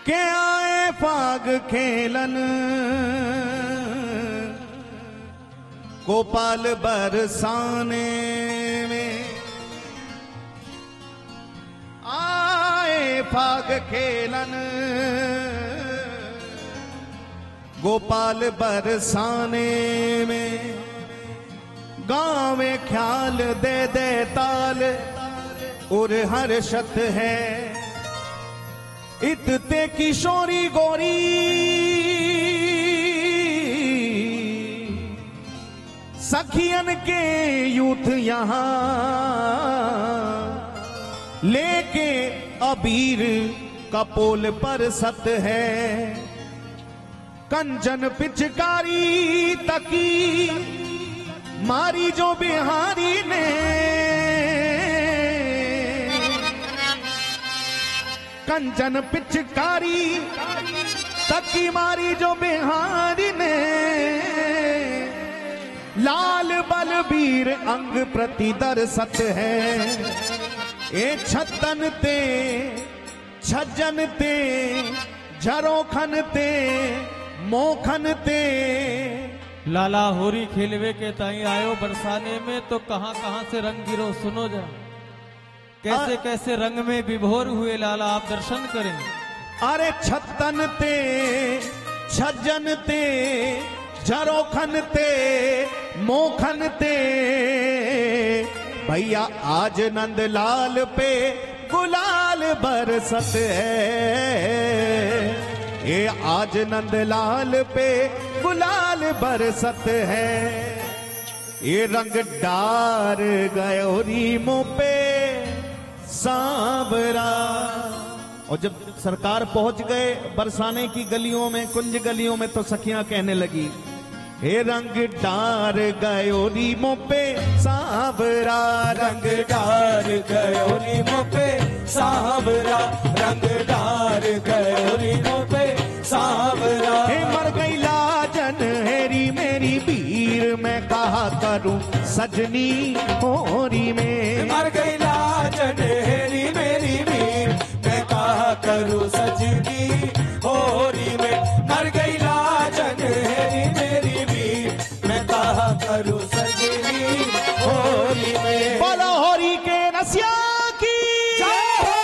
के आए फाग खेलन गोपाल बरसाने में, आए फाग खेलन गोपाल बरसाने में, गाँव में ख्याल दे दे ताल और हर्षत है, इतते किशोरी गोरी सखियन के यूथ यहां लेके अबीर कपोल पर सत है, कंचन पिचकारी तकी मारी जो बिहारी ने, कंचन पिचकारी तकी मारी जो बिहारी ने, लाल बलबीर अंग प्रति दरसत है, ए छतन ते छजन ते झरोखन ते मोखन ते। लाला होरी खेलवे के ताई आयो बरसाने में, तो कहां कहां से रंग गिरो सुनो जा, कैसे कैसे रंग में विभोर हुए लाला आप दर्शन करें। अरे छतन ते छजन ते झरोखन ते मोखन ते, भैया आज नंदलाल पे गुलाल बरसत है, ये आज नंदलाल पे गुलाल बरसत है, ये रंग डार गयो रीमों पे सांवरा। और जब सरकार पहुंच गए बरसाने की गलियों में, कुंज गलियों में, तो सखियां कहने लगी, हे रंग डार गयो रीमों पे सांवरा, रंग डार गयो रीमों पे सांवरा, रंग डार गयो रीमों पे सांवरा। हे मर गई लाजन हेरी मेरी वीर, मैं कहा करूं सजनी होरी में, मर गई लाजन हेरी मेरी वीर, मैं कहा करूं सजनी होरी में, मर गई लाजन हेरी मेरी वीर, मैं कहा करूं सजनी होरी में। बोलो होरी के रसिया की जय हो।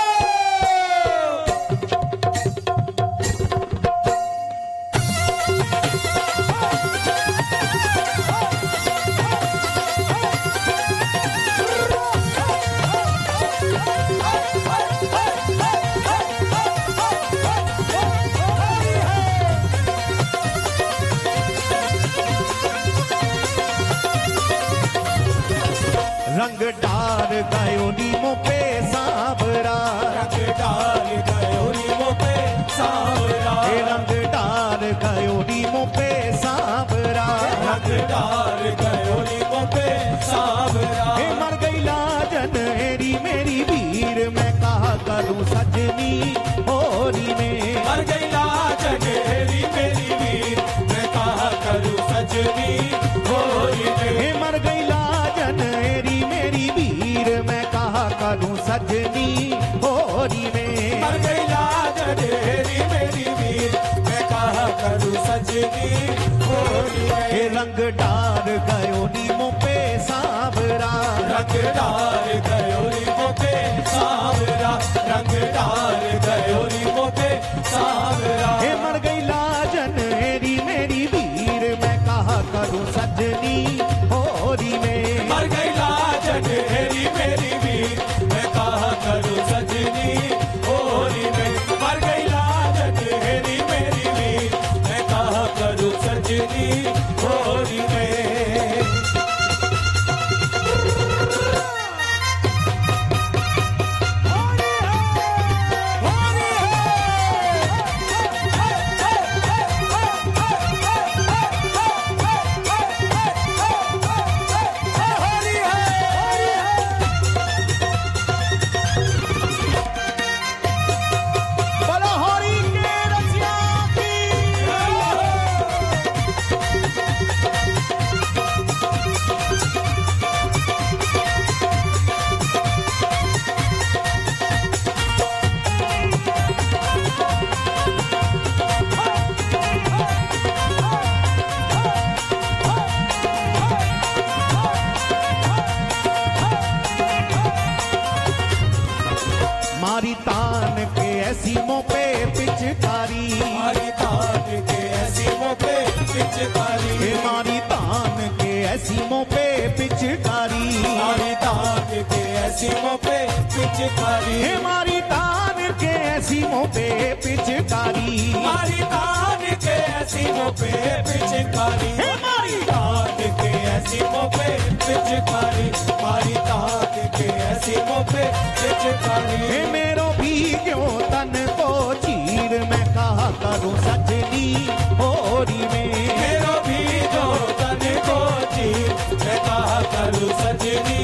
रंग डार गयो नीमों पे सांवरा, रंग डार गयो नीमों पे सांवरा, रंग डार गयो नीमों पे सांवरा, रंग डार गयो नीमों पे सांवरा। मर गई लाजन हेरी मेरी वीर, मैं कहा करूं सजनी होरी में, मर गई लाजन हेरी मेरी वीर, मैं कहा करूं सजनी होरी में, मर गई लाजन हेरी मेरी वीर, मैं कहा करूं सजनी होरी में, मर गई लाजन हेरी मेरी वीर, मैं कहा करूं सजनी होरी में। रंग डार गयो नीमों पे सांवरा, रंग डार गयो नीमों पे सांवरा, रंग डार गयो नीमों पे सांवरा। मर गई लाजन हेरी मेरी वीर, मैं कहा करूं सजनी होरी में, मर गई लाजन हेरी मेरी वीर, मैं कहा करूं सजनी होरी में, मर गई लाजन हेरी मेरी वीर, मैं कहा करूं सजनी होरी में। ऐसी मुँह पे पिचकारी, मारी तान के ऐसी मुँह पे पिचकारी, हे मारी तान के ऐसी मुँह पे पिचकारी, मारी तान के ऐसी मुँह पे पिचकारी, हे मारी तान के ऐसी मुँह पे पिचकारी, मारी तान के ऐसी मुँह पे पिचकारी, हे मारी तान के ऐसी मुँह पे पिचकारी, मारी तान के ऐसी मुँह पे पिचकारी। हे मेरो भी क्यों तन को चीर, मैं कहा करूं सजनी होरी में, मेरो भी जो तन को चीर, मैं कहा करूं सजनी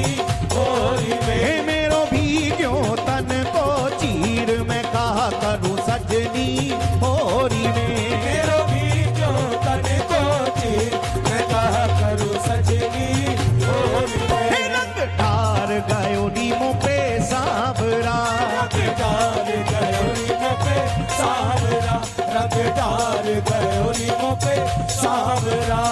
होरी में, हे मेरो भी क्यों तन को चीर, मैं कहा करूं सजनी होरी में, मेरो भी जो तन को चीर, मैं कहा करूं सजनी होरी में। हे रंग ठार गयो नीमों पे सांवरा, रंग डाल गयो नीमों पे सांवरा, रंग डाल गयो नीमों पे सांवरा।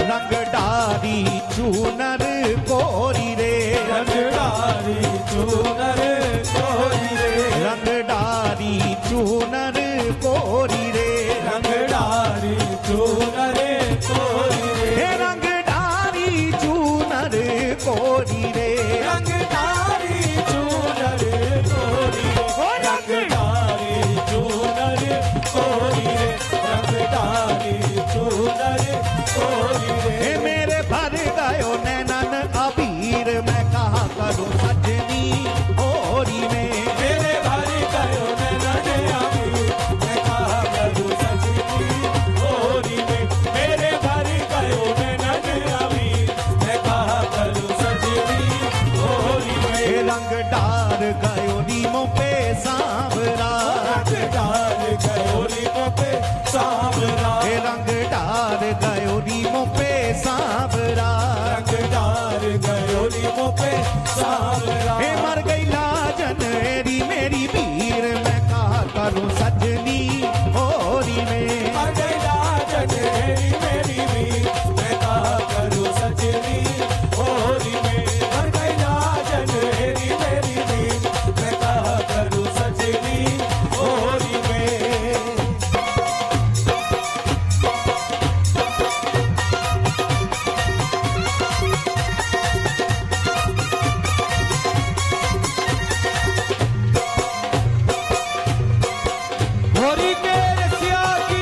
रंग डारी चूनर कोरी रे, रंग डाली चूनर कोरी रे, रंग डारी चूनर कोरी रे, रंग डाली चूनर कोरी रे, हे रंग डारी चूनर कोरी रे, रंग डाली चूनर कोरी रे, रंग डाली चूनर कोरी रे, रंग डाली चूनर कोरी रे। हे मेरे भर गयो नैनन अबीर, मैं कहा करूं सजनी होरी में, मेरे भारी कयो नैनन अबीर, मैं कहा करूं सजनी होरी में, मेरे भारी कयो नैनन अबीर, मैं कहा करूं सजनी होरी में। हे रंग डार गयो नीमों पे सांवरा, रंग डाल गयो नीमों पे सांवरा, हे रंग डार गयो नीमों पे सांवरा, रंग डाल गयो नीमों पे सांवरा। हे मर गई लाजन एरी मेरी पीर, मैं कहा करूं सजनी होरी में, मर गई लाजन हेरी मेरी वीर, मैं कहा करूं सजनी होरी में, मर गई लाजन हेरी मेरी वीर, मैं कहा करूं सजनी होरी में। होरी के रसिया की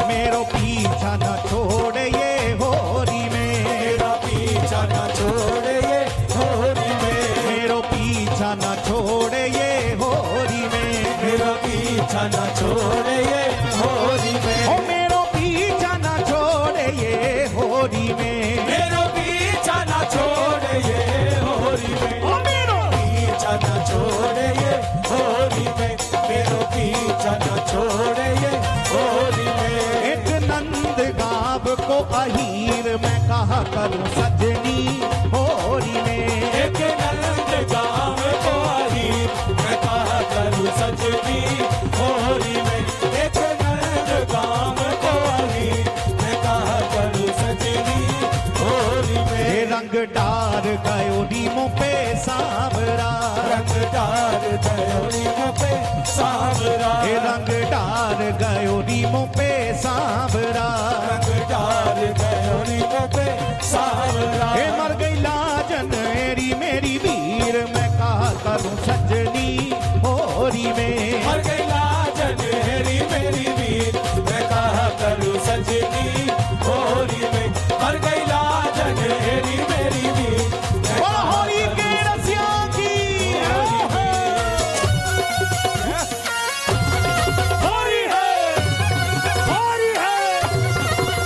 मेरो पीछा न छोड़े ये होरी में, मेरा पीछा न छोड़े ये होरी में, मेरो पीछा न छोड़े ये होरी में, मेरा पीछा न छोड़े ये होरी में, ओ मेरो पीछा न छोड़े ये होरी में, मेरो पीछा न छोड़े ये होरी में, ओ मेरो पीछा न छोड़े ये होरी में, मेरो पीछा न छोड़े ये होरी में। एक नंद गाँव को अहीर, मैं कहा करूं सजनी होरी में, एक नंद गाँव को आई, मैं कहा करूं सजनी होरी में, एक नंद गाँव को आई, मैं कहा करूं सजनी होरी में। हे रंग डार गयो नीमों पे सांवरा, रंग डाल गयो नीमों पे सांवरा, हे रंग डार गयो नीमों पे सांवरा, रंग डाल गयो नीमों पे सांवरा। हे मर गई लाजन एरी मेरी करूं सजनी होरी में। मर गई लाजन हेरी मेरी वीर, मैं कहा करूं सजनी होरी में। मर गई लाजन हेरी मेरी वीर, बोलो होरी के रसिया की होरी है, होरी है,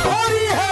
होरी है।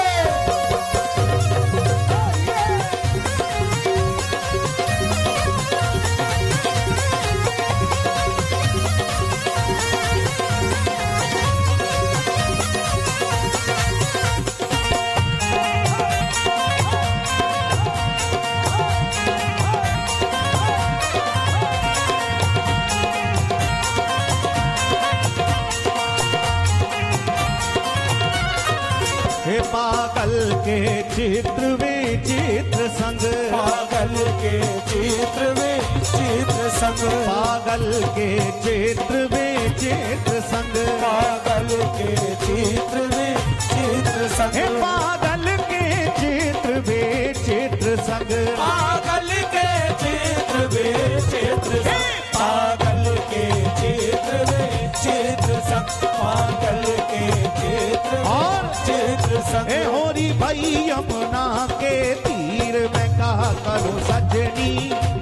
हे पागल के चित्र विचित्र संग, पागल के चित्र में चित्र संग, पागल के चित्र विचित्र संग, पागल के चित्र में चित्र संग, हे पागल के चित्र विचित्र संग, पागल के चित्र में चित्र संग, पागल के चित्र में चित्र संग, पागल के चित्र और चित्र संग। हे होरी भाई यमुना के तीर में कहा करूं सजनी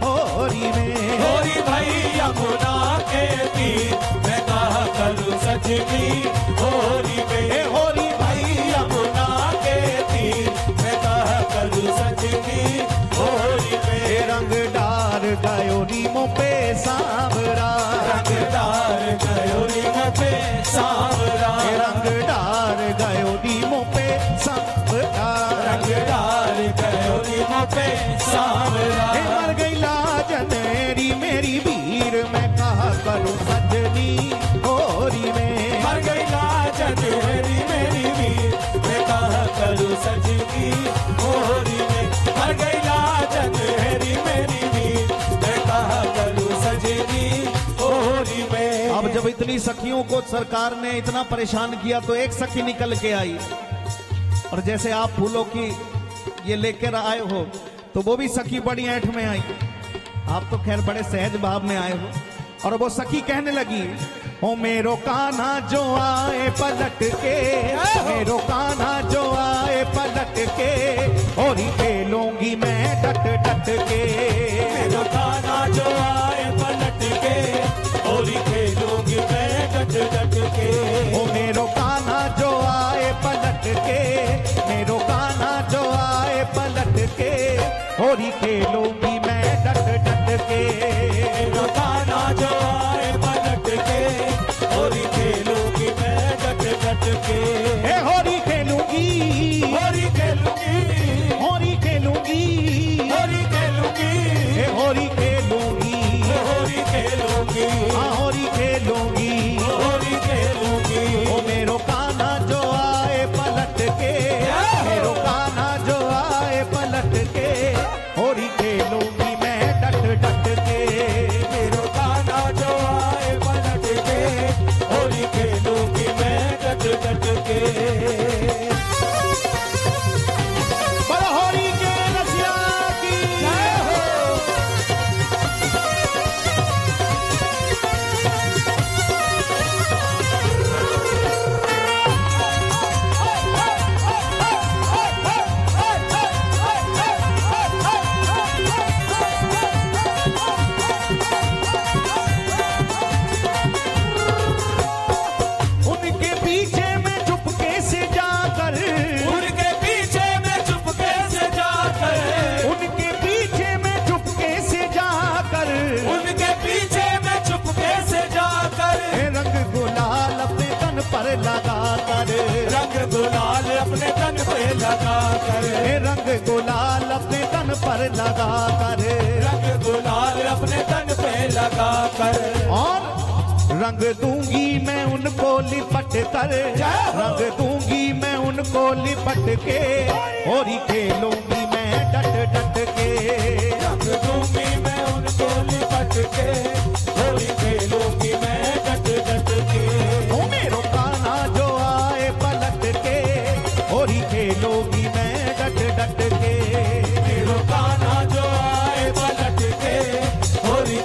होरी में। होरी भाई यमुना के तीर, मैं कहा करूं सजनी होरी में। हे होरी भाई यमुना के तीर, मैं कहा करूं सजनी होरी में। हे रंग डार गयो नीमों पे सांवरा, रंगदार गयो नीमों पे सांवरा, हे रंग डार गयो नीमों पे सांवरा, रंगदार गयो नीमों पे सांवरा। हे मर गई लाजन मेरी वीर, मैं कहा करूं सजनी होरी में। मर गई लाजन मेरी वीर, मैं कहा करूं सजनी होरी में। मर गई लाजन मेरी वीर, मैं कहा करूं सजनी होरी में। अब जब इतनी सखियों को सरकार ने इतना परेशान किया तो एक सखी निकल के आई, और जैसे आप फूलों की ये लेकर आए हो तो वो भी सखी बड़ी ऐंठ में आई। आप तो खैर बड़े सहज भाव में आए हो, और वो सखी कहने लगी, ओ मेरो कान्हा जो आए पलट के, मेरो कान्हा जो आए पलट के, होरी खेलूंगी मैं डट डट के। मेरो कान्हा जो आए पलट के, होली खेलूंगी मैं डट डट के। ओ मेरो कान्हा जो आए पलट के, मेरो कान्हा जो आए पलट के, होरी खेलूंगी मैं डट डट के। मेरो कान्हा जो आए पलट के, होली खेलूंगी मैं डट डट के। हे होरी खेलूंगी, होली खेलूंगी, होरी खेलूंगी, होली खेलूंगी, हे होरी खेलूंगी, होली खेलूंगी, हाँ होरी खेलूंगी। होली खेलूंगी। ओ मेरो कान्हा जो आए पलट के, मेरो कान्हा जो आए पलट के, होरी खेलूंगी मैं डट डट के। मेरो कान्हा जो आए पलट के, होली खेलूंगी मैं डट डट के। बोलो होरी के रसिया की जय हो। उनके पीछे मैं चुपके से जाकर, उनके पीछे मैं चुपके से जाकर, उनके पीछे मैं चुपके से जाकर, उनके पीछे मैं चुपके से जाकर, हे रंग गुलाल अपने तन पर लगा कर, रंग गुलाल अपने तन पे लगा कर, हे रंग गुलाल अपने तन पर लगा कर, रंग गुलाल अपने तन पे लगा कर, और रंग दूंगी मैं उनको लिपट कर, रंग दूंगी मैं उनको लिपट के, होरी खेलूंगी मैं डट डट के। रंग दूंगी मैं उनको लिपट के, होली खेलूंगी मैं डट डट के। ओ मेरो कान्हा जो आए पलट के, होरी खेलूंगी मैं डट डट के। मेरो कान्हा जो आए पलट के, होली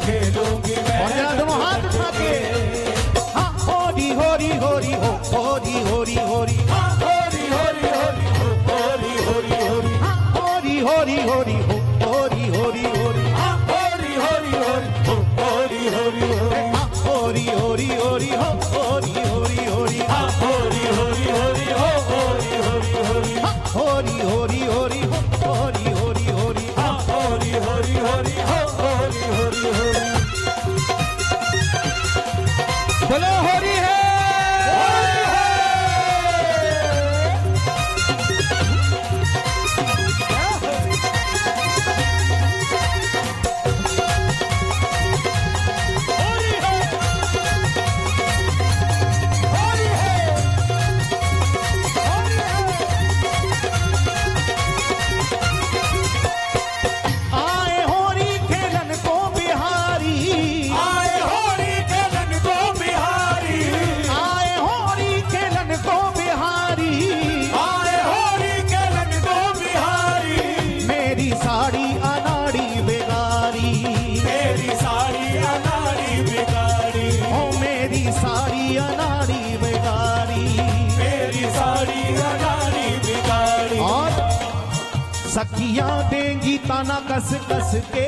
ताना कस कस के,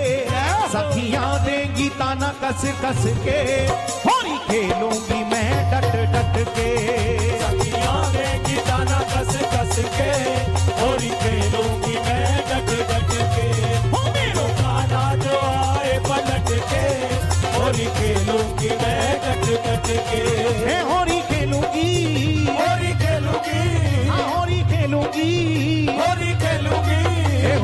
सखियां देंगी ताना कस कस के, होली खेलूंगी मैं डट डट के। सखियां देंगी ताना कस कस के, होली खेलूंगी मैं डट डट के। हो मेरो काना जो आए पलट के, होली खेलूंगी मैं डट डट के। होली खेलूंगी, होली खेलूंगी, होली खेलूंगी, होली खेलूंगी,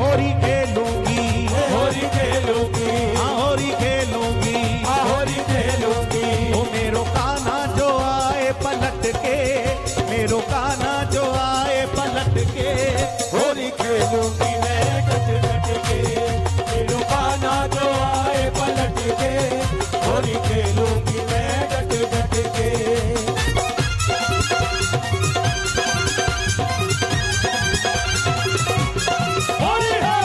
होली खेलूंगी, होली खेलूंगी, होली खेलूंगी, होली खेलूंगी। ओ मेरो काना जो आए पलट के, मेरो काना जो आए पलट के, होली खेलूंगी मैं डट डट के। मेरो काना जो आए पलट के, होली खेलूंगी मैं डट डट के। होली है।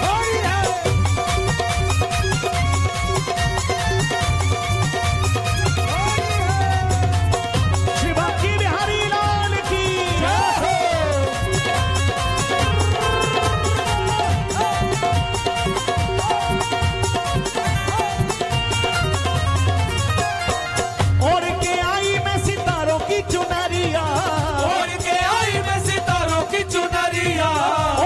होली है। शिवाजी बिहारी लाल की और के आई मैं सितारों की चुनरिया, ओढ़ के आई मैं सितारों की चुनरिया,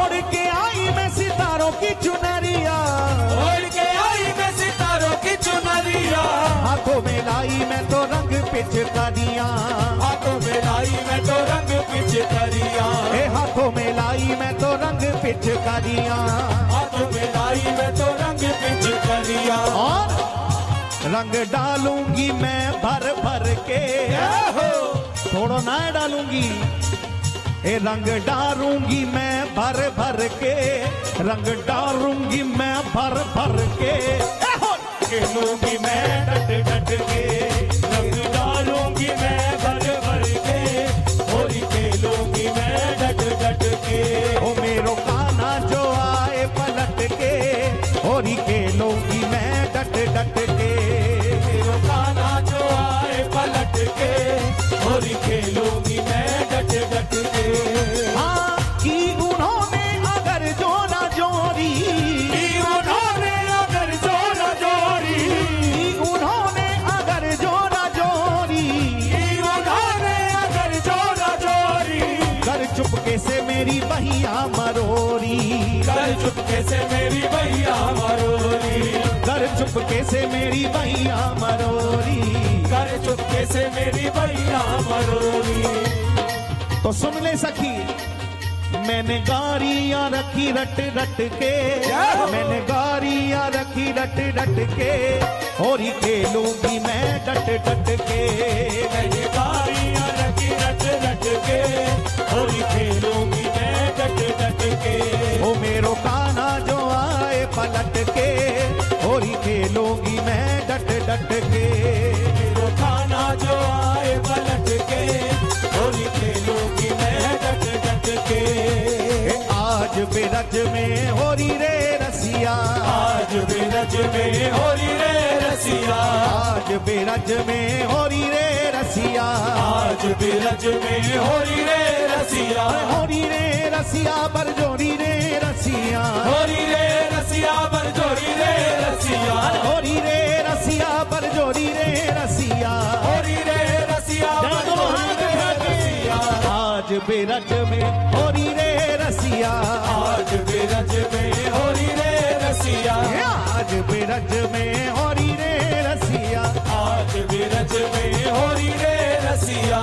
और के आई मैं सितारों की चुनरिया, ओढ़ के आई मैं सितारों की चुनरिया। हाथों में लाई मैं तो रंग पिचकारियां, हाथों में लाई मैं तो रंग पिचकारियां, हाथों में लाई मैं तो रंग पिचकारियां, हाथों में लाई मैं तो रंग पिचकारियां। और रंग डालूंगी मैं भर भर के, थोड़ा ना डालूंगी, रंग डालूंगी मैं भर भर के, रंग डालूंगी मैं भर भर के, खेलूंगी मैं डट डट के, रंग डालूंगी मैं भर भर के, होली खेलूंगी मैं डट डट के। ओ मेरो काना जो आए पलट के, होली खेलूंगी मैं डट डट के। मेरो काना जो आए पलट के, होली खेलूंगी मैं डट डट के। हाँ की उन्होंने अगर जोड़ा जोड़ी, उन्होंने अगर जोड़ा जोड़ी, उन्होंने अगर जोड़ा जोड़ी, उन्होंने अगर जोड़ा जोड़ी, कर चुपके से मेरी बहिया मरोरी, कर चुपके से मेरी भैया मरोरी, कर चुपके से मेरी बहिया मरोरी। कर चुपके से मेरी भैया मरोरी। तो सुन ले सखी, मैंने गाड़ियां रखी रट रट के, मैंने गाड़ियां रखी रट रट के, होली खेलूंगी मैं डट डट के। मैंने गाड़ियां रखी रट रट के, होली खेलूंगी मैं डट डट के। ओ मेरो काना जो आए पलट के, होली खेलूंगी मैं डट डट के। मेरो खाना जो आए पलट के, होली खेलूंगी मैं डट डट के। आज बिरज में होली रे रसिया, आज बिरज में होली रे रसिया, आज बिरज में होली रे रसिया, आज बिरज में होली रे रसिया, होली रे रसिया बरजोरी रे रसिया, होली रे रसिया बरजोरी रे रसिया, होली रे रसिया बरजोरी रे रसिया, होली रे रसिया बरजोरी रे रसिया। आज बिरज में होली रे रसिया, आज बिरज में होली रे रसिया, आज बिरज में होली रे रसिया। आज बिरज में होली रे रसिया।